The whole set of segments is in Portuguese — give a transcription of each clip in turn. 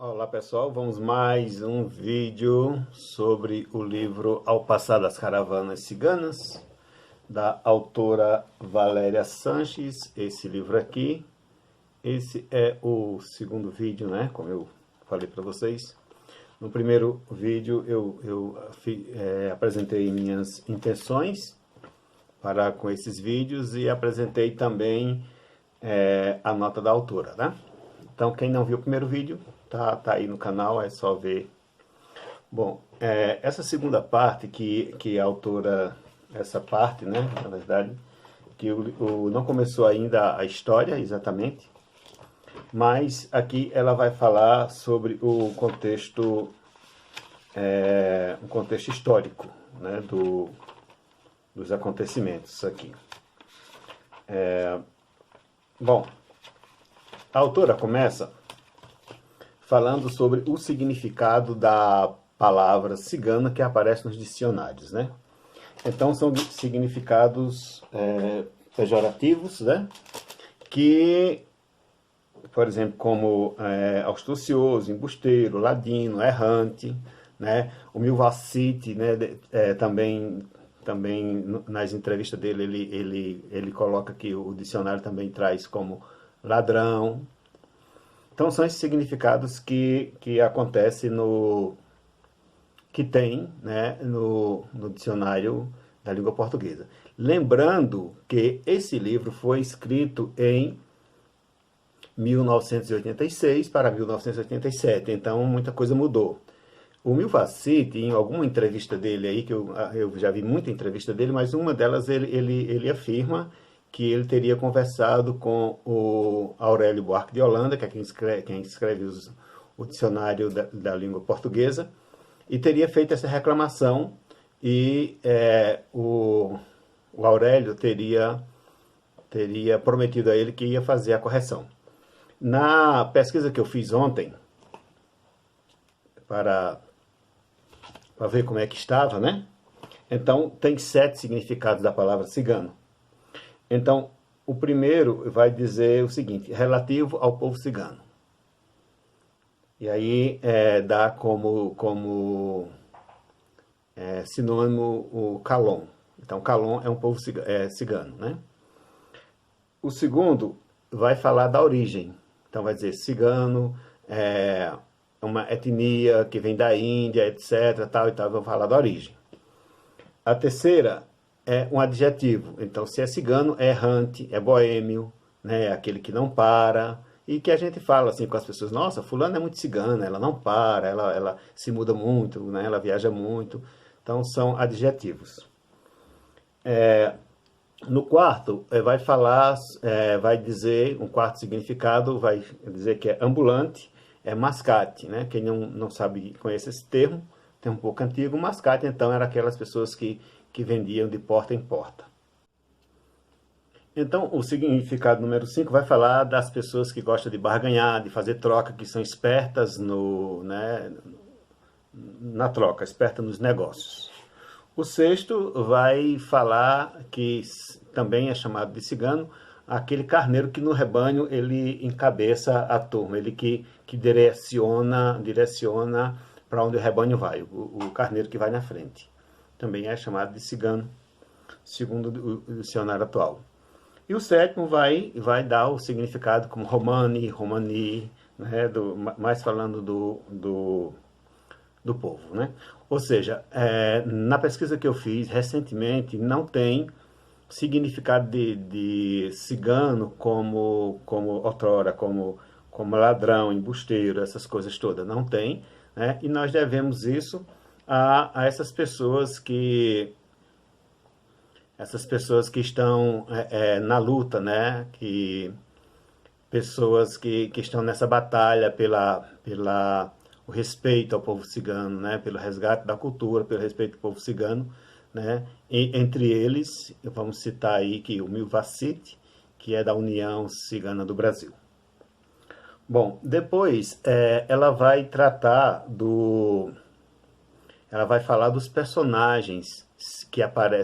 Olá pessoal, vamos mais um vídeo sobre o livro Ao Passar das Caravanas Ciganas, da autora Valéria Sanches. Esse livro aqui, esse é o segundo vídeo, né, como eu falei para vocês. No primeiro vídeo eu apresentei minhas intenções com esses vídeos e apresentei também a nota da autora, né? Então quem não viu o primeiro vídeo, tá aí no canal, é só ver. Bom, essa segunda parte que a autora, essa parte, né, na verdade, que não começou ainda a história exatamente, mas aqui ela vai falar sobre o contexto, um contexto histórico, né, dos acontecimentos aqui. Bom, a autora começa falando sobre o significado da palavra cigana que aparece nos dicionários, né? Então são significados pejorativos, né? Que, por exemplo, como astucioso, embusteiro, ladino, errante, né? O Milvacite, né? Também nas entrevistas dele ele coloca que o dicionário também traz como ladrão. Então são esses significados que acontece que tem, né, no dicionário da língua portuguesa. Lembrando que esse livro foi escrito em 1986 para 1987, então muita coisa mudou. O Milvacite, em alguma entrevista dele aí, que eu já vi muita entrevista dele, mas uma delas ele afirma que ele teria conversado com o Aurélio Buarque de Holanda, que é quem escreve o dicionário da língua portuguesa, e teria feito essa reclamação, e o Aurélio teria prometido a ele que ia fazer a correção. Na pesquisa que eu fiz ontem, para ver como é que estava, né? Então, tem 7 significados da palavra cigano. Então, o primeiro vai dizer o seguinte, relativo ao povo cigano. E aí dá como sinônimo o calon. Então, calon é um povo cigano, né? O segundo vai falar da origem. Então, vai dizer cigano, uma etnia que vem da Índia, etc. Tal e tal, vão falar da origem. A terceira é um adjetivo. Então, se é cigano, é errante, é boêmio, né? É aquele que não para. E que a gente fala assim com as pessoas, nossa, fulano é muito cigana, ela não para, ela se muda muito, né? Ela viaja muito. Então, são adjetivos. No quarto, vai dizer, um quarto significado, vai dizer que é ambulante, é mascate, né? Quem não sabe, conhece esse termo, tem um pouco antigo. Mascate, então, era aquelas pessoas que vendiam de porta em porta. Então, o significado número 5 vai falar das pessoas que gostam de barganhar, de fazer troca, que são espertas na troca, espertas nos negócios. O sexto vai falar que também é chamado de cigano, aquele carneiro que no rebanho ele encabeça a turma, ele que direciona para onde o rebanho vai, o carneiro que vai na frente. Também é chamado de cigano, segundo o dicionário atual. E o sétimo vai dar o significado como romani, né, mais falando do povo, né? Ou seja, na pesquisa que eu fiz recentemente, não tem significado de cigano como outrora, como ladrão, embusteiro, essas coisas todas. Não tem, né? E nós devemos isso a essas pessoas que estão na luta, né? Pessoas que estão nessa batalha pela o respeito ao povo cigano, né? Pelo resgate da cultura, pelo respeito ao povo cigano, né? E, entre eles, vamos citar aí que o Milvacite, que é da União Cigana do Brasil. Bom, depois ela vai tratar ela vai falar dos personagens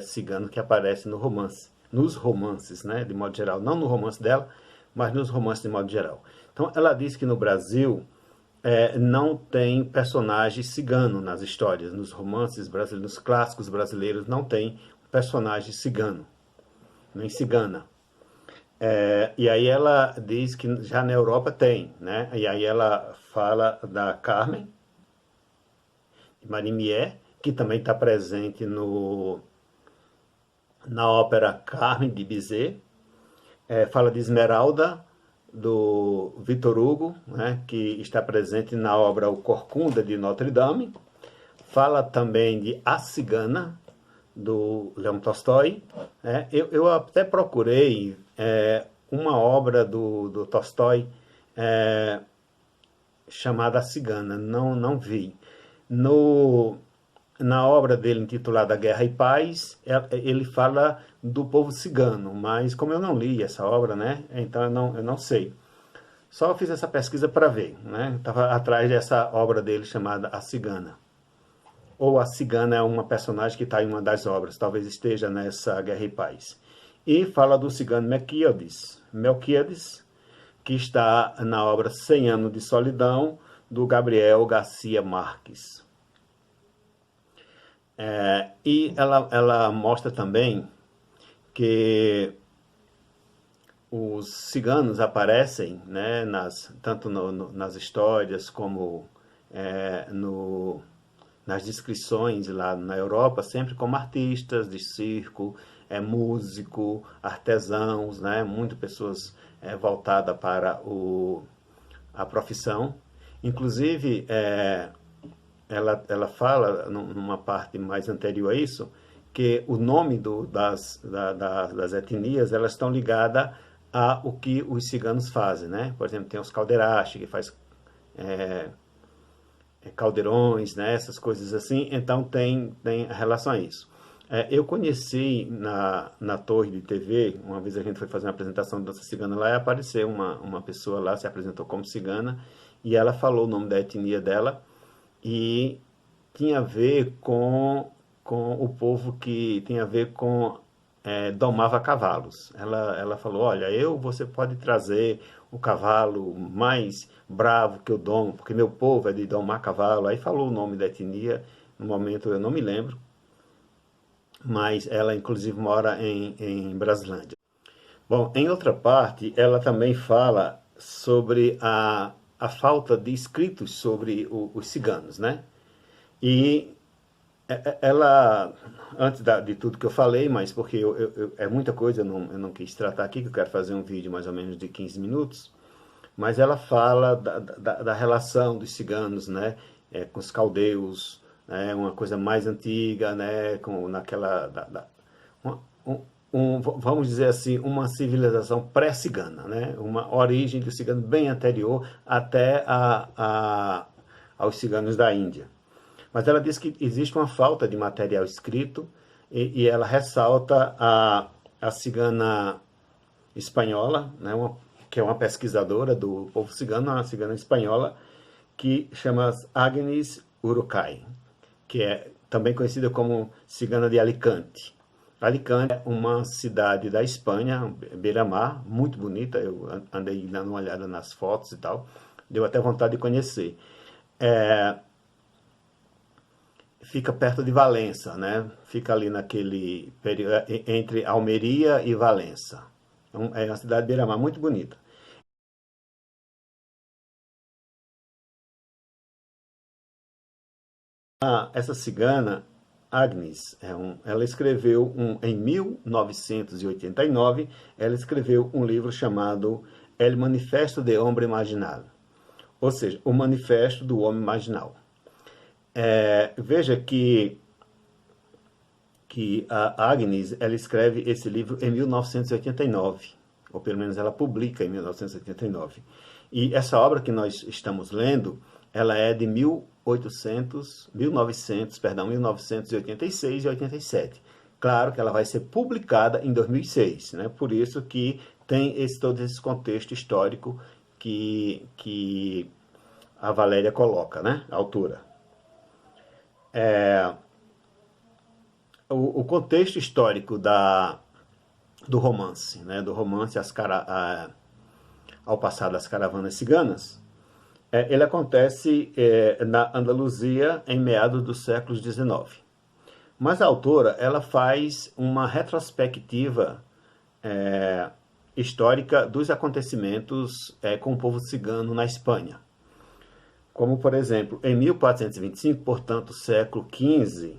cigano que aparecem nos romances, né, de modo geral, não no romance dela, mas nos romances de modo geral. Então, ela diz que no Brasil não tem personagem cigano nas histórias, nos romances brasileiros, nos clássicos brasileiros, não tem personagem cigano, nem cigana. E aí ela diz que já na Europa tem, né? E aí ela fala da Carmen, de Marimier, que também está presente na ópera Carmen, de Bizet. Fala de Esmeralda, do Victor Hugo, né, que está presente na obra O Corcunda, de Notre Dame. Fala também de A Cigana, do Leão Tolstói. Eu até procurei uma obra do Tolstói chamada A Cigana, não vi. Na obra dele intitulada Guerra e Paz, ele fala do povo cigano, mas como eu não li essa obra, né, então eu não sei. Só fiz essa pesquisa para ver, né? Estava atrás dessa obra dele chamada A Cigana. Ou A Cigana é uma personagem que está em uma das obras, talvez esteja nessa Guerra e Paz. E fala do cigano Melquíades, que está na obra 100 Anos de Solidão, do Gabriel Garcia Marques. E ela mostra também que os ciganos aparecem, né, tanto nas histórias como nas descrições lá na Europa, sempre como artistas de circo, músico, artesãos, né, muitas pessoas voltadas para a profissão. Inclusive, ela fala, numa parte mais anterior a isso, que o nome das etnias, elas estão ligadas a o que os ciganos fazem, né? Por exemplo, tem os caldeirastes, que faz caldeirões, né? Essas coisas assim, então tem relação a isso. Eu conheci na torre de TV, uma vez a gente foi fazer uma apresentação de dança cigana lá, e apareceu uma pessoa lá, se apresentou como cigana, e ela falou o nome da etnia dela, e tinha a ver com o povo que tinha a ver com domava cavalos. Ela falou, olha, você pode trazer o cavalo mais bravo que eu domo, porque meu povo é de domar cavalo. Aí falou o nome da etnia, no momento eu não me lembro, mas ela inclusive mora em Brasilândia. Bom, em outra parte, ela também fala sobre a falta de escritos sobre os ciganos, né? E ela, antes de tudo que eu falei, mas porque é muita coisa, eu não quis tratar aqui, que eu quero fazer um vídeo mais ou menos de 15 minutos, mas ela fala da relação dos ciganos, né, com os caldeus, né, uma coisa mais antiga, né, com naquela, vamos dizer assim, uma civilização pré-cigana, né, uma origem do cigano bem anterior até aos ciganos da Índia. Mas ela diz que existe uma falta de material escrito e ela ressalta a cigana espanhola, né, que é uma pesquisadora do povo cigano, uma cigana espanhola, que chama Agnes Urucay, que é também conhecida como cigana de Alicante. Alicante é uma cidade da Espanha, beira-mar, muito bonita, eu andei dando uma olhada nas fotos e tal, deu até vontade de conhecer. Fica perto de Valença, né? Fica ali naquele período entre Almeria e Valença. Então, é uma cidade beira-mar muito bonita. Essa cigana, Agnes, ela escreveu em 1989, ela escreveu um livro chamado El Manifesto de Hombre Marginal, ou seja, o Manifesto do Homem Marginal. Veja que a Agnes, ela escreve esse livro em 1989, ou pelo menos ela publica em 1989. E essa obra que nós estamos lendo, ela é de 1986 e 87. Claro que ela vai ser publicada em 2006, né? Por isso que tem todo esse contexto histórico que a Valéria coloca, né? A autora. O contexto histórico do romance, né? Do romance Ao Passar das Caravanas Ciganas, Ele acontece na Andaluzia em meados do século XIX. Mas a autora ela faz uma retrospectiva histórica dos acontecimentos com o povo cigano na Espanha. Como, por exemplo, em 1425, portanto, século XV,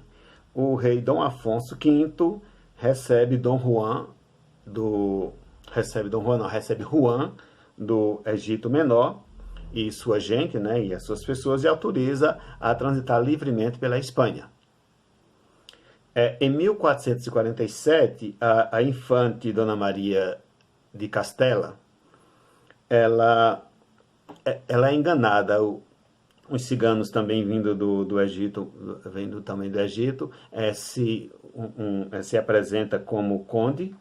o rei Dom Afonso V recebe Juan do Egito Menor e sua gente, né, e as suas pessoas, e autoriza a transitar livremente pela Espanha. Em 1447, a infante Dona Maria de Castela, ela é enganada. Os ciganos também vindo do Egito, se apresenta como conde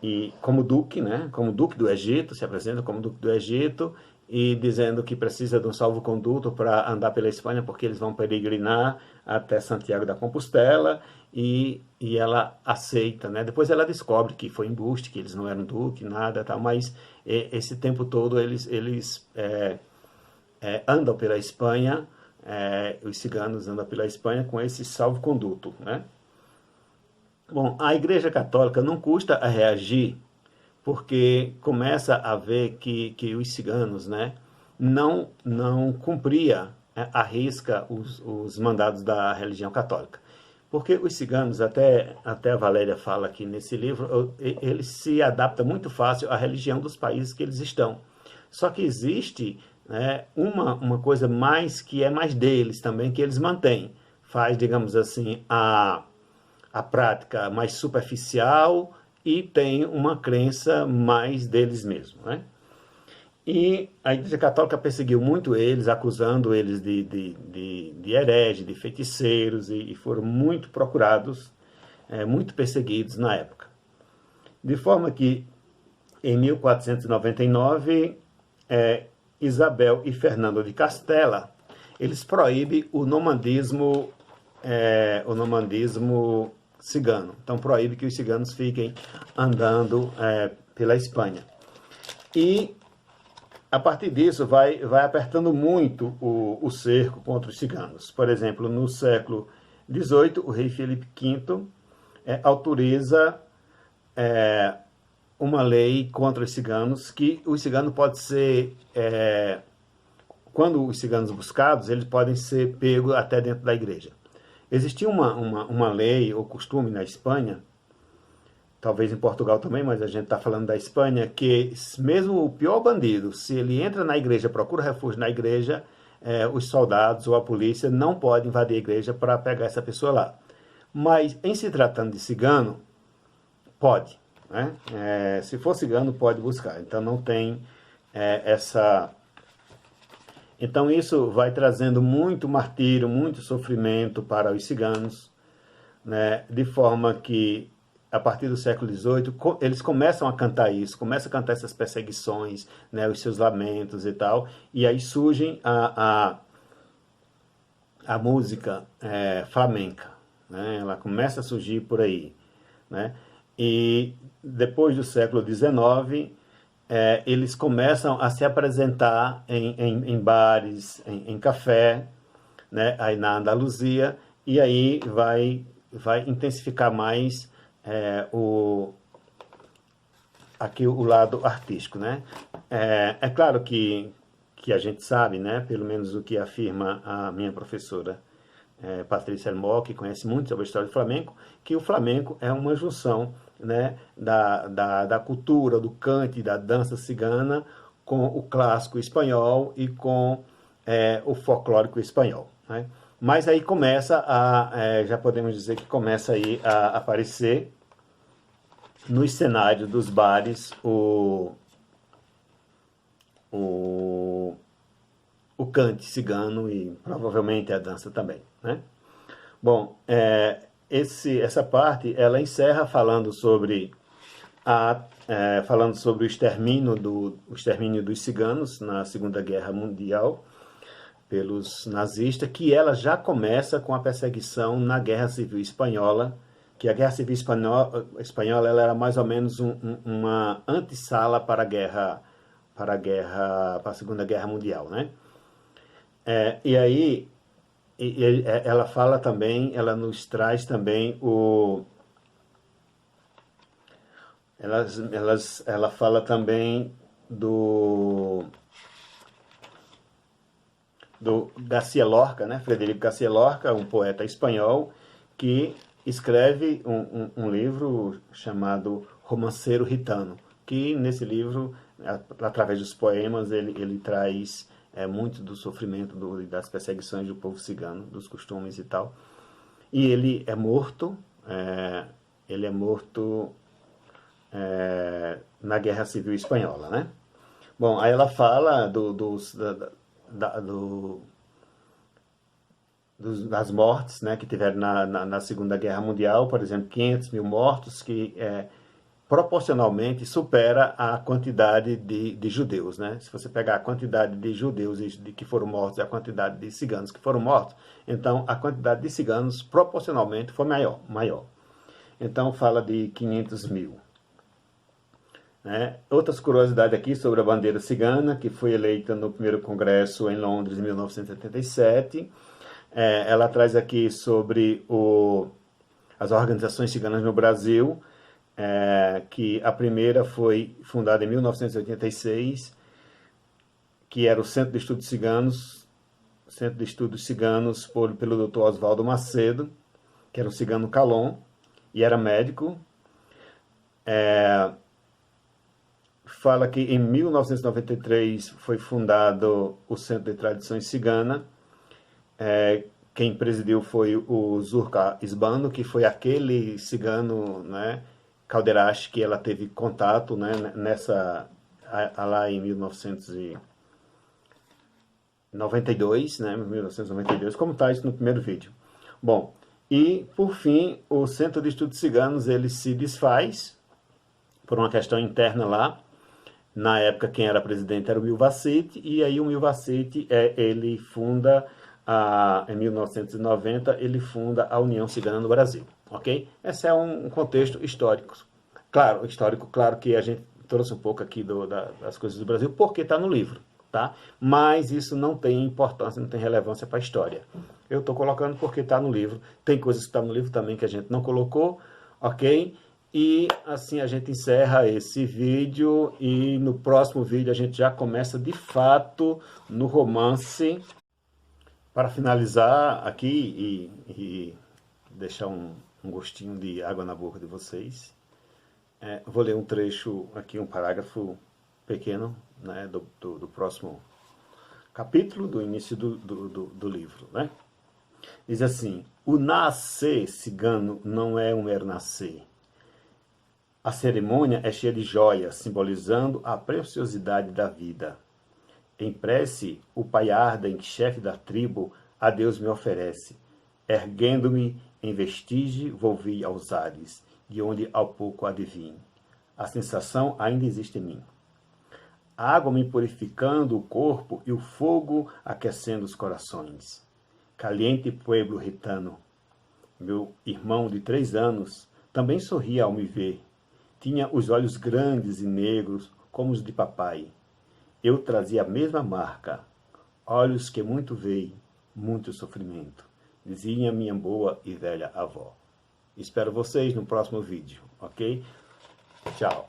e como duque, né? Como duque do Egito, se apresenta como duque do Egito e dizendo que precisa de um salvo-conduto para andar pela Espanha porque eles vão peregrinar até Santiago da Compostela e ela aceita, né? Depois ela descobre que foi embuste, que eles não eram duque, nada, tal, mas esse tempo todo eles andam pela Espanha, os ciganos andam pela Espanha com esse salvo-conduto, né? Bom, a Igreja Católica não custa a reagir, porque começa a ver que os ciganos, né, não cumpria à risca os mandados da religião católica. Porque os ciganos, até a Valéria fala aqui nesse livro, eles se adaptam muito fácil à religião dos países que eles estão. Só que existe uma coisa mais que é mais deles também, que eles mantêm. Faz, digamos assim, a prática mais superficial e tem uma crença mais deles mesmos, né? E a Igreja Católica perseguiu muito eles, acusando eles de herege, de feiticeiros, e foram muito procurados, muito perseguidos na época. De forma que, em 1499, Isabel e Fernando de Castela, eles proíbem o nomandismo cigano. Então, proíbe que os ciganos fiquem andando pela Espanha. E, a partir disso, vai apertando muito o cerco contra os ciganos. Por exemplo, no século XVIII, o rei Felipe V autoriza uma lei contra os ciganos, que o cigano pode ser... quando os ciganos buscados, eles podem ser pegos até dentro da igreja. Existia uma lei ou costume na Espanha, talvez em Portugal também, mas a gente está falando da Espanha, que mesmo o pior bandido, se ele entra na igreja, procura refúgio na igreja, os soldados ou a polícia não podem invadir a igreja para pegar essa pessoa lá. Mas, em se tratando de cigano, pode. Né? Se for cigano, pode buscar. Então, não tem essa... Então, isso vai trazendo muito martírio, muito sofrimento para os ciganos, né? De forma que, a partir do século XVIII, eles começam a cantar isso, começam a cantar essas perseguições, né? Os seus lamentos e tal, e aí surgem a música flamenca, né? Ela começa a surgir por aí, né? E depois do século XIX, eles começam a se apresentar em bares, em café, né, aí na Andaluzia, e aí vai intensificar mais aqui o lado artístico, né? É claro que a gente sabe, né, pelo menos o que afirma a minha professora Patrícia Elmore, que conhece muito sobre a história do flamenco, que o flamenco é uma junção, né, da cultura, do cante, da dança cigana, com o clássico espanhol e com o folclórico espanhol. Né? Mas aí começa já podemos dizer que começa aí a aparecer nos cenários dos bares o cante cigano e provavelmente a dança também. Né? Bom, essa parte ela encerra falando sobre o extermínio dos ciganos na Segunda Guerra Mundial pelos nazistas, que ela já começa com a perseguição na Guerra Civil Espanhola, que a Guerra Civil Espanhola ela era mais ou menos uma antessala para para a Segunda Guerra Mundial, né? E aí ela fala também, ela nos traz também ela fala também do Garcia Lorca, né? Frederico Garcia Lorca, um poeta espanhol, que escreve um livro chamado Romanceiro Gitano, que nesse livro, através dos poemas, ele traz muito do sofrimento, das perseguições do povo cigano, dos costumes e tal. E ele é morto, na Guerra Civil Espanhola, né? Bom, aí ela fala das mortes, né, que tiveram na Segunda Guerra Mundial, por exemplo, 500 mil mortos, que proporcionalmente supera a quantidade de judeus, né? Se você pegar a quantidade de judeus que foram mortos e a quantidade de ciganos que foram mortos, então a quantidade de ciganos proporcionalmente foi maior. Então fala de 500 mil. Outras curiosidades aqui sobre a bandeira cigana, que foi eleita no primeiro congresso em Londres em 1977. Ela traz aqui sobre as organizações ciganas no Brasil, que a primeira foi fundada em 1986, que era o Centro de Estudos Ciganos, pelo Dr. Oswaldo Macedo, que era um cigano Calon, e era médico. Fala que em 1993 foi fundado o Centro de Tradições Cigana. Quem presidiu foi o Zurka Isbano, que foi aquele cigano, né, Calderache, que ela teve contato, né, lá em 1992, né, 1992, como está isso no primeiro vídeo. Bom, e por fim, o Centro de Estudos Ciganos ele se desfaz por uma questão interna lá. Na época, quem era presidente era o Milvacete, e aí o Milvacete, ele funda, em 1990, ele funda a União Cigana no Brasil, ok? Esse é um contexto histórico. Claro que a gente trouxe um pouco aqui das coisas do Brasil, porque está no livro, tá? Mas isso não tem importância, não tem relevância para a história. Eu estou colocando porque está no livro. Tem coisas que estão no livro também que a gente não colocou, ok? E assim a gente encerra esse vídeo e no próximo vídeo a gente já começa de fato no romance. Para finalizar aqui e deixar um gostinho de água na boca de vocês, vou ler um trecho aqui, um parágrafo pequeno, né, do próximo capítulo, do início do livro, né? Diz assim: o nascer cigano não é um mero nascer. A cerimônia é cheia de joias, simbolizando a preciosidade da vida. Em prece, o pai Arden, chefe da tribo, a Deus me oferece. Erguendo-me em vestígio, volvi aos ares, de onde ao pouco adivinho. A sensação ainda existe em mim. A água me purificando o corpo e o fogo aquecendo os corações. Caliente pueblo gitano. Meu irmão de 3 anos também sorria ao me ver. Tinha os olhos grandes e negros, como os de papai. Eu trazia a mesma marca, olhos que muito veem, muito sofrimento, dizia minha boa e velha avó. Espero vocês no próximo vídeo, ok? Tchau.